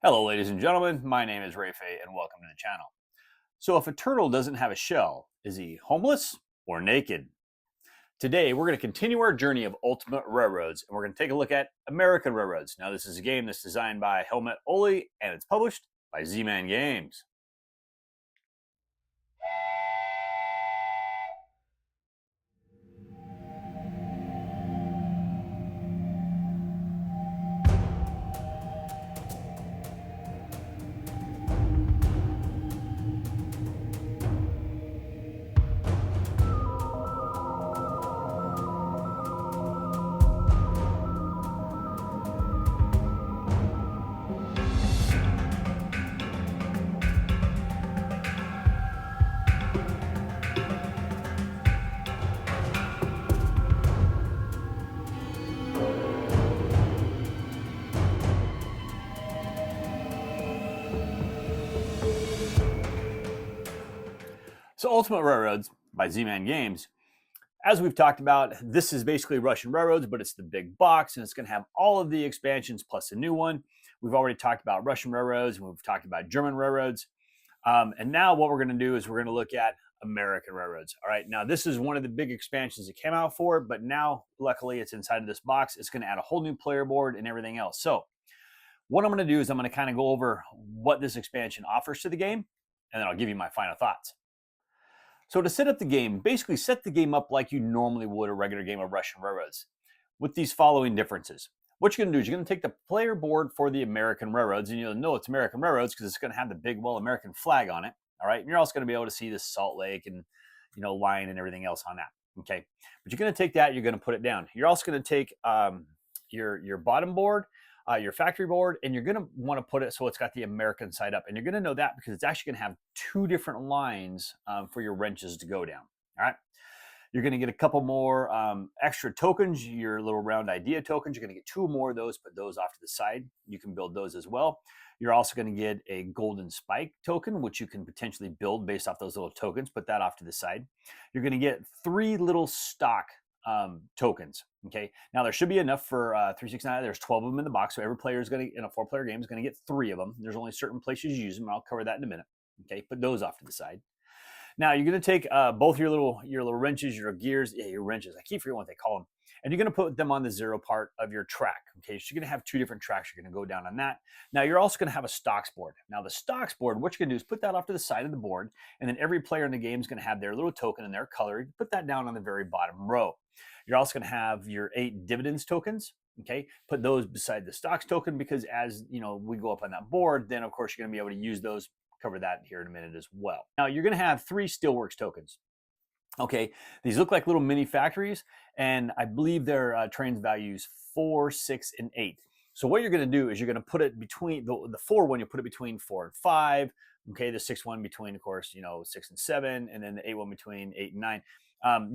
Hello, ladies and gentlemen. My name is Phay, and welcome to the channel. So, if a turtle doesn't have a shell, is he homeless or naked? Today, we're going to continue our journey of Ultimate Railroads, and we're going to take a look at American Railroads. Now, this is a game that's designed by Helmut Oli, and it's published by Z-Man Games. So, Ultimate Railroads by Z-Man Games, as we've talked about, this is basically Russian Railroads, but it's the big box, and it's going to have all of the expansions plus a new one. We've already talked about Russian Railroads, and we've talked about German Railroads. And now what we're going to do is we're going to look at American Railroads. All right, now this is one of the big expansions that came out for it, but now luckily it's inside of this box. It's going to add a whole new player board and everything else. So what I'm going to do is I'm going to kind of go over what this expansion offers to the game, and then I'll give you my final thoughts. So to set up the game, basically set the game up like you normally would a regular game of Russian Railroads with these following differences. What you're going to do is you're going to take the player board for the American Railroads, and you'll know it's American Railroads because it's going to have the big, well, American flag on it. All right. And you're also going to be able to see the Salt Lake and, line and everything else on that. Okay. But you're going to take that, you're going to put it down. You're also going to take your bottom board, your factory board, and you're going to want to put it so it's got the American side up. And you're going to know that because it's actually going to have two different lines for your wrenches to go down. All right. You're going to get a couple more extra tokens, your little round idea tokens. You're going to get two more of those, put those off to the side. You can build those as well. You're also going to get a golden spike token, which you can potentially build based off those little tokens. Put that off to the side. You're going to get three little stock tokens. Okay. Now there should be enough for 369. There's 12 of them in the box. So every player is going to, in a 4-player game, is going to get three of them. There's only certain places you use them. I'll cover that in a minute. Okay. Put those off to the side. Now you're going to take both your little wrenches, your gears, your wrenches. I keep forgetting what they call them, and you're going to put them on the zero part of your track. Okay, so you're going to have two different tracks. You're going to go down on that. Now you're also going to have a stocks board. Now the stocks board, what you're going to do is put that off to the side of the board, and then every player in the game is going to have their little token and their color. You put that down on the very bottom row. You're also going to have your 8 dividends tokens. Okay, put those beside the stocks token because as we go up on that board, then of course you're going to be able to use those. Cover that here in a minute as well. Now you're going to have 3 Steelworks tokens. Okay, these look like little mini factories, and I believe their trains values 4, 6, and 8. So what you're going to do is you're going to put it between the 4 one. You put it between 4 and 5. Okay, the 6 one between, of course, 6 and 7, and then the 8 one between 8 and 9.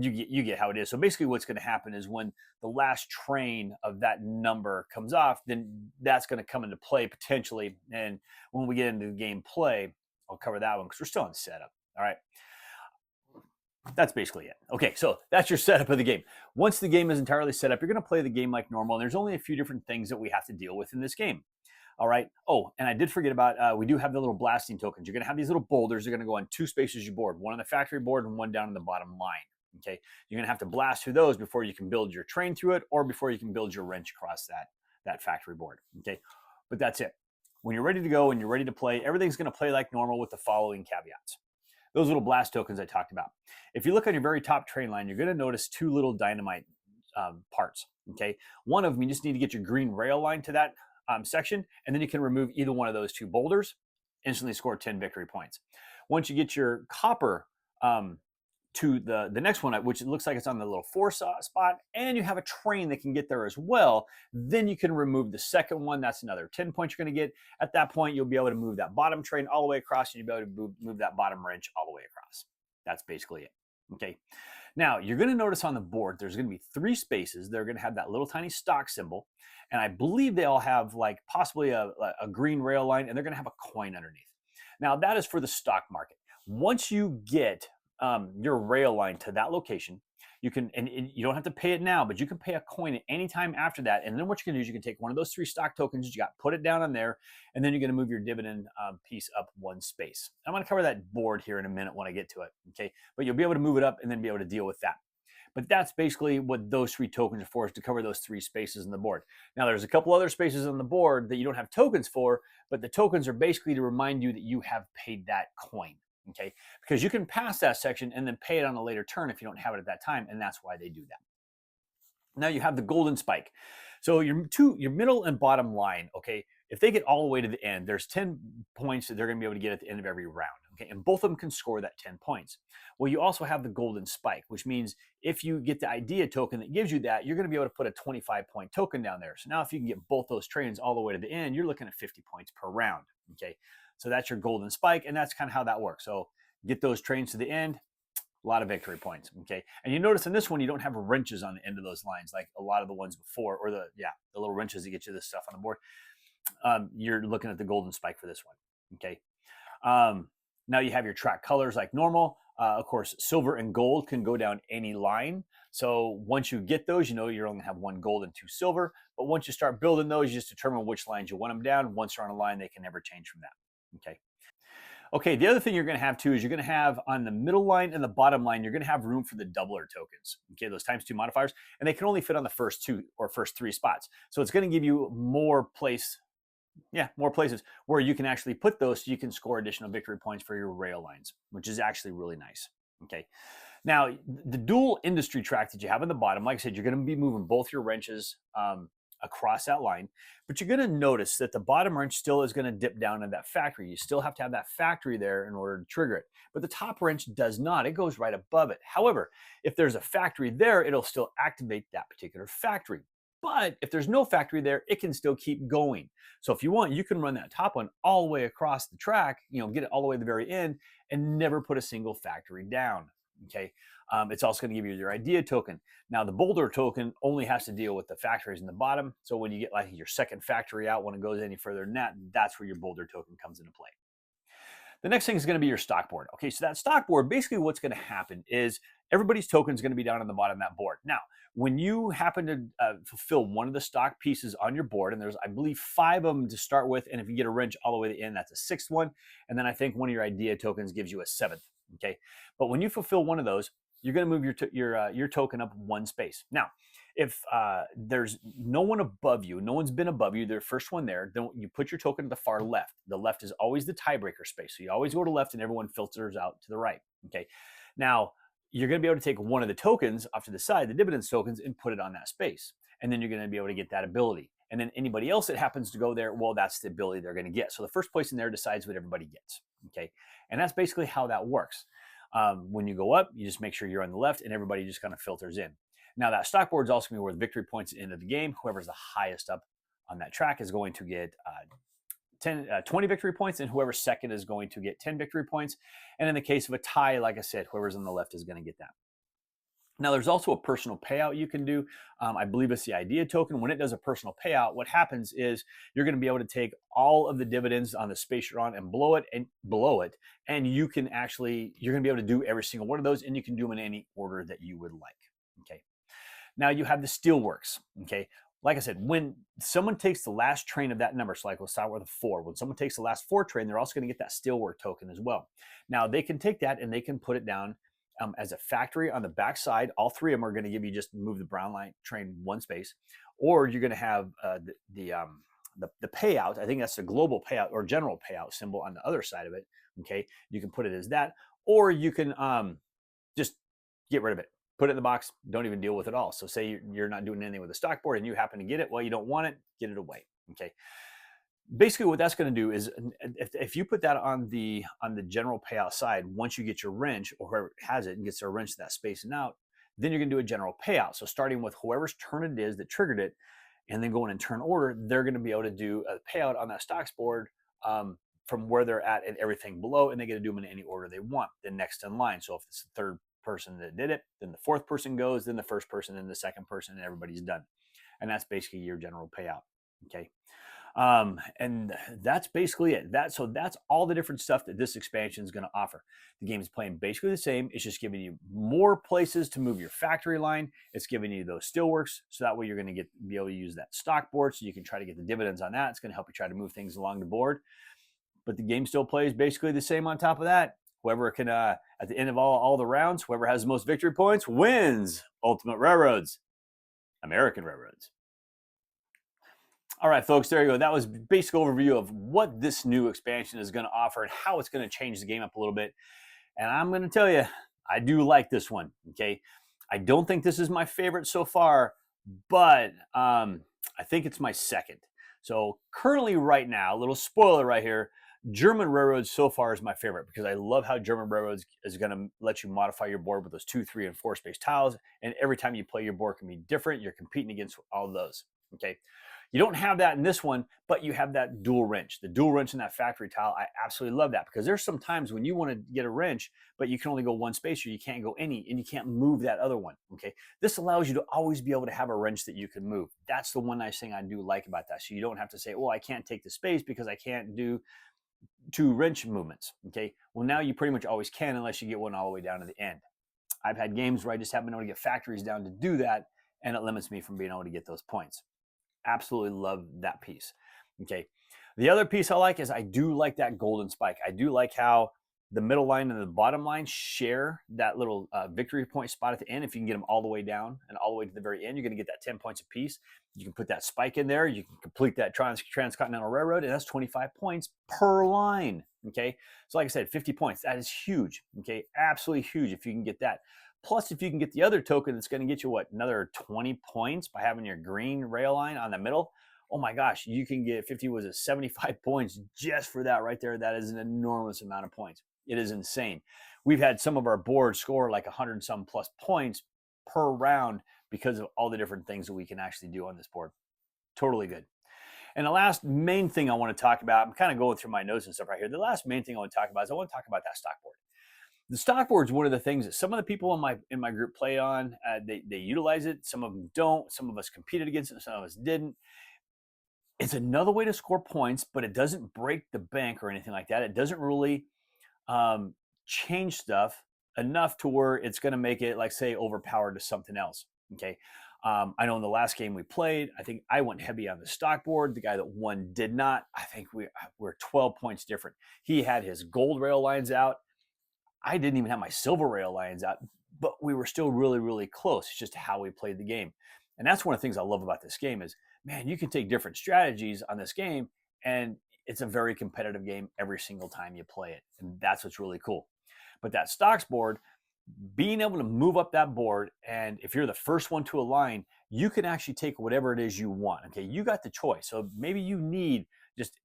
You get how it is. So basically, what's going to happen is when the last train of that number comes off, then that's going to come into play potentially. And when we get into the game play, I'll cover that one because we're still in setup. All right. That's basically it. Okay, so that's your setup of the game. Once the game is entirely set up, you're going to play the game like normal. And there's only a few different things that we have to deal with in this game. All right. Oh, and I did forget about, we do have the little blasting tokens. You're going to have these little boulders. They're going to go on 2 spaces you board, one on the factory board and one down on the bottom line. Okay. You're going to have to blast through those before you can build your train through it or before you can build your wrench across that factory board. Okay. But that's it. When you're ready to go and you're ready to play, everything's going to play like normal with the following caveats. Those little blast tokens I talked about. If you look on your very top train line, you're going to notice 2 little dynamite parts. Okay. One of them, you just need to get your green rail line to that section, and then you can remove either one of those 2 boulders, instantly score 10 victory points. Once you get your copper to the next one, which it looks like it's on the little 4 spot, and you have a train that can get there as well, then you can remove the second one. That's another 10 points you're going to get. At that point, you'll be able to move that bottom train all the way across, and you'll be able to move that bottom wrench all the way across. That's basically it. Okay. Now, you're going to notice on the board, there's going to be 3 spaces. They're going to have that little tiny stock symbol, and I believe they all have like possibly a green rail line, and they're going to have a coin underneath. Now, that is for the stock market. Once you get your rail line to that location, You can, and you don't have to pay it now, but you can pay a coin at any time after that. And then what you can do is you can take one of those 3 stock tokens you got, put it down on there, and then you're going to move your dividend piece up 1 space. I'm going to cover that board here in a minute when I get to it. Okay, but you'll be able to move it up and then be able to deal with that. But that's basically what those 3 tokens are for, is to cover those 3 spaces in the board. Now, there's a couple other spaces on the board that you don't have tokens for, but the tokens are basically to remind you that you have paid that coin. Okay, because you can pass that section and then pay it on a later turn if you don't have it at that time, and that's why they do that. Now you have the golden spike. So your middle and bottom line, okay, if they get all the way to the end, there's 10 points that they're going to be able to get at the end of every round, okay, and both of them can score that 10 points. Well, you also have the golden spike, which means if you get the idea token that gives you that, you're going to be able to put a 25-point token down there. So now if you can get both those trains all the way to the end, you're looking at 50 points per round, okay. So that's your golden spike, and that's kind of how that works. So get those trains to the end, a lot of victory points, okay? And you notice in this one, you don't have wrenches on the end of those lines like a lot of the ones before, or the little wrenches that get you this stuff on the board. You're looking at the golden spike for this one, okay? Now you have your track colors like normal. Of course, silver and gold can go down any line. So once you get those, you know you're only going to have 1 gold and 2 silver. But once you start building those, you just determine which lines you want them down. Once they're on a line, they can never change from that, okay? Okay, the other thing you're going to have too is you're going to have on the middle line and the bottom line, you're going to have room for the doubler tokens. Okay, those ×2 modifiers, and they can only fit on the first 2 or first 3 spots. So it's going to give you more places where you can actually put those so you can score additional victory points for your rail lines, which is actually really nice. Okay. Now, the dual industry track that you have on the bottom, like I said, you're going to be moving both your wrenches across that line, but you're going to notice that the bottom wrench still is going to dip down in that factory. You still have to have that factory there in order to trigger it, but the top wrench does not. It goes right above it. However, if there's a factory there, it'll still activate that particular factory. But if there's no factory there, it can still keep going. So if you want, you can run that top one all the way across the track, get it all the way to the very end and never put a single factory down. Okay. It's also going to give you your idea token. Now, the boulder token only has to deal with the factories in the bottom. So when you get like your second factory out, when it goes any further than that, that's where your boulder token comes into play. The next thing is going to be your stock board. Okay, so that stock board, basically what's going to happen is everybody's token is going to be down on the bottom of that board. Now, when you happen to fulfill one of the stock pieces on your board, and there's, I believe, 5 of them to start with, and if you get a wrench all the way to the end, that's a 6th one, and then I think one of your idea tokens gives you a 7th, okay? But when you fulfill one of those, you're going to move your token up 1 space. Now, if there's no one above you, no one's been above you, the first one there, then you put your token to the far left. The left is always the tiebreaker space. So you always go to left and everyone filters out to the right. Okay. Now, you're going to be able to take one of the tokens off to the side, the dividends tokens, and put it on that space. And then you're going to be able to get that ability. And then anybody else that happens to go there, well, that's the ability they're going to get. So the first place in there decides what everybody gets. Okay. And that's basically how that works. When you go up, you just make sure you're on the left and everybody just kind of filters in. Now, that stock board is also going to be worth victory points at the end of the game. Whoever's the highest up on that track is going to get 20 victory points, and whoever's second is going to get 10 victory points. And in the case of a tie, like I said, whoever's on the left is going to get that. Now, there's also a personal payout you can do. I believe it's the idea token. When it does a personal payout, what happens is you're going to be able to take all of the dividends on the space you're on and blow it, and you can actually, you're going to be able to do every single one of those, and you can do them in any order that you would like. Okay. Now you have the steelworks. Okay. Like I said, when someone takes the last train of that number, so like we'll start with a 4. When someone takes the last 4 train, they're also going to get that steelwork token as well. Now they can take that and they can put it down as a factory on the back side. All 3 of them are going to give you just move the brown line train 1 space, or you're going to have the payout. I think that's the global payout or general payout symbol on the other side of it. Okay, you can put it as that, or you can just get rid of it. Put it in the box, don't even deal with it all. So say you're not doing anything with the stock board and you happen to get it, well, you don't want it, get it away, okay? Basically what that's gonna do is, if you put that on the general payout side, once you get your wrench, or whoever has it and gets their wrench to that space and out, then you're gonna do a general payout. So starting with whoever's turn it is that triggered it, and then going in turn order, they're gonna be able to do a payout on that stocks board from where they're at and everything below, and they get to do them in any order they want, the next in line. So if it's the 3rd person that did it, then the 4th person goes, then the 1st person, then the 2nd person, and everybody's done. And that's basically your general payout. Okay. And that's basically it. So that's all the different stuff that this expansion is going to offer. The game is playing basically the same. It's just giving you more places to move your factory line. It's giving you those steelworks, so that way you're going to be able to use that stock board, so you can try to get the dividends on that. It's going to help you try to move things along the board. But the game still plays basically the same on top of that. Whoever can, at the end of all the rounds, whoever has the most victory points wins. Ultimate Railroads, American Railroads. All right, folks, there you go. That was a basic overview of what this new expansion is going to offer and how it's going to change the game up a little bit. And I'm going to tell you, I do like this one, okay? I don't think this is my favorite so far, but I think it's my second. So currently right now, a little spoiler right here, German Railroads so far is my favorite because I love how German Railroads is going to let you modify your board with those 2, 3, and 4 space tiles. And every time you play, your board can be different. You're competing against all of those, okay? You don't have that in this one, but you have that dual wrench. The dual wrench in that factory tile, I absolutely love that because there's some times when you want to get a wrench, but you can only go one space or you can't go any, and you can't move that other one, okay? This allows you to always be able to have a wrench that you can move. That's the one nice thing I do like about that. So you don't have to say, well, I can't take the space because I can't do 2 wrench movements, okay? Well, now you pretty much always can unless you get one all the way down to the end. I've had games where I just haven't been able to get factories down to do that, and it limits me from being able to get those points. Absolutely love that piece. Okay. The other piece I like is I do like that golden spike. I do like how the middle line and the bottom line share that little victory point spot at the end. If you can get them all the way down and all the way to the very end, you're going to get that 10 points apiece. You can put that spike in there. You can complete that transcontinental railroad, and that's 25 points per line. Okay. So like I said, 50 points. That is huge. Okay. Absolutely huge if you can get that. Plus, if you can get the other token, that's going to get you, what, another 20 points by having your green rail line on the middle. Oh my gosh, you can get 50, was it 75 points just for that right there. That is an enormous amount of points. It is insane. We've had some of our boards score like 100 and some plus points per round because of all the different things that we can actually do on this board. Totally good. And the last main thing I want to talk about, I'm kind of going through my notes and stuff right here. The last main thing I want to talk about is I want to talk about that stock board. The stock board is one of the things that some of the people in my group play on. They utilize it. Some of them don't. Some of us competed against it. Some of us didn't. It's another way to score points, but it doesn't break the bank or anything like that. It doesn't really change stuff enough to where it's going to make it, like, say, overpowered to something else. Okay. I know in the last game we played, I think I went heavy on the stock board. The guy that won did not. I think we're 12 points different. He had his gold rail lines out. I didn't even have my silver rail lines out, but we were still really, really close. It's just how we played the game. And that's one of the things I love about this game is, man, you can take different strategies on this game, and it's a very competitive game every single time you play it. And that's what's really cool. But that stocks board, being able to move up that board, and if you're the first one to a line, you can actually take whatever it is you want. Okay, you got the choice. So maybe you need just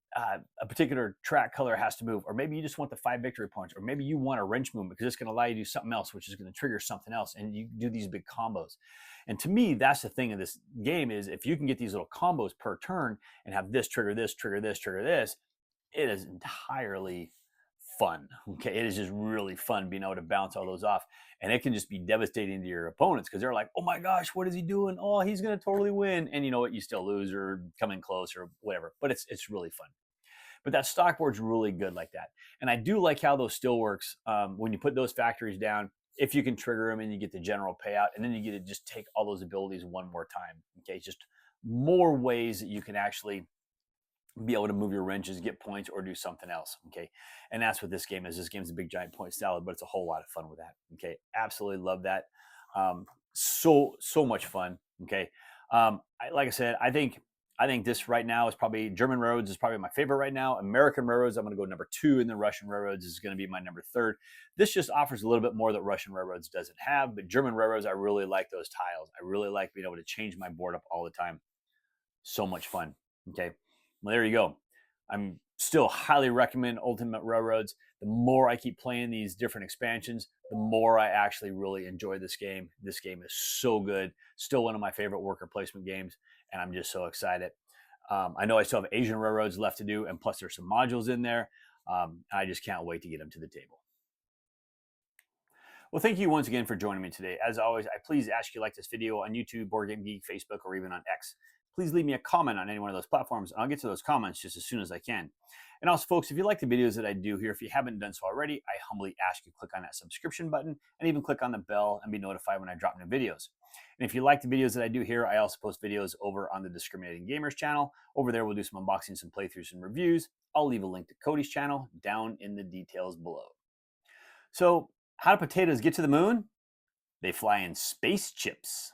a particular track color has to move, or maybe you just want the 5 victory points, or maybe you want a wrench movement because it's going to allow you to do something else, which is going to trigger something else, and you do these big combos. And to me, that's the thing in this game is if you can get these little combos per turn and have this trigger this, trigger this, trigger this, it is entirely fun. Okay, it is just really fun being able to bounce all those off, and it can just be devastating to your opponents because they're like, oh my gosh, what is he doing? Oh, he's going to totally win. And you know what, you still lose or come in close or whatever, but it's really fun. But that stock board's really good like that. And I do like how those still works when you put those factories down, if you can trigger them and you get the general payout, and then you get to just take all those abilities one more time. Okay, just more ways that you can actually be able to move your wrenches, get points, or do something else. Okay, and that's what this game is. This game's a big giant point salad, but it's a whole lot of fun with that. Okay, absolutely love that. So much fun. Okay, like I said, I think this right now is probably German Railroads is probably my favorite right now. American Railroads, I'm going to go number 2, and then Russian Railroads is going to be my number 3rd. This just offers a little bit more that Russian Railroads doesn't have, but German Railroads, I really like those tiles. I really like being able to change my board up all the time. So much fun. Okay, well, there you go. I'm still highly recommend Ultimate Railroads. The more I keep playing these different expansions, the more I actually really enjoy this game. This game is so good. Still one of my favorite worker placement games, and I'm just so excited. I know I still have Asian Railroads left to do, and plus there's some modules in there. I just can't wait to get them to the table. Well, thank you once again for joining me today. As always, I please ask you to like this video on YouTube, Board Game Geek, Facebook, or even on X. please leave me a comment on any one of those platforms. I'll get to those comments just as soon as I can. And also, folks, if you like the videos that I do here, if you haven't done so already, I humbly ask you to click on that subscription button and even click on the bell and be notified when I drop new videos. And if you like the videos that I do here, I also post videos over on the Discriminating Gamers channel. Over there, we'll do some unboxings, some playthroughs, and reviews. I'll leave a link to Cody's channel down in the details below. So, how do potatoes get to the moon? They fly in space chips.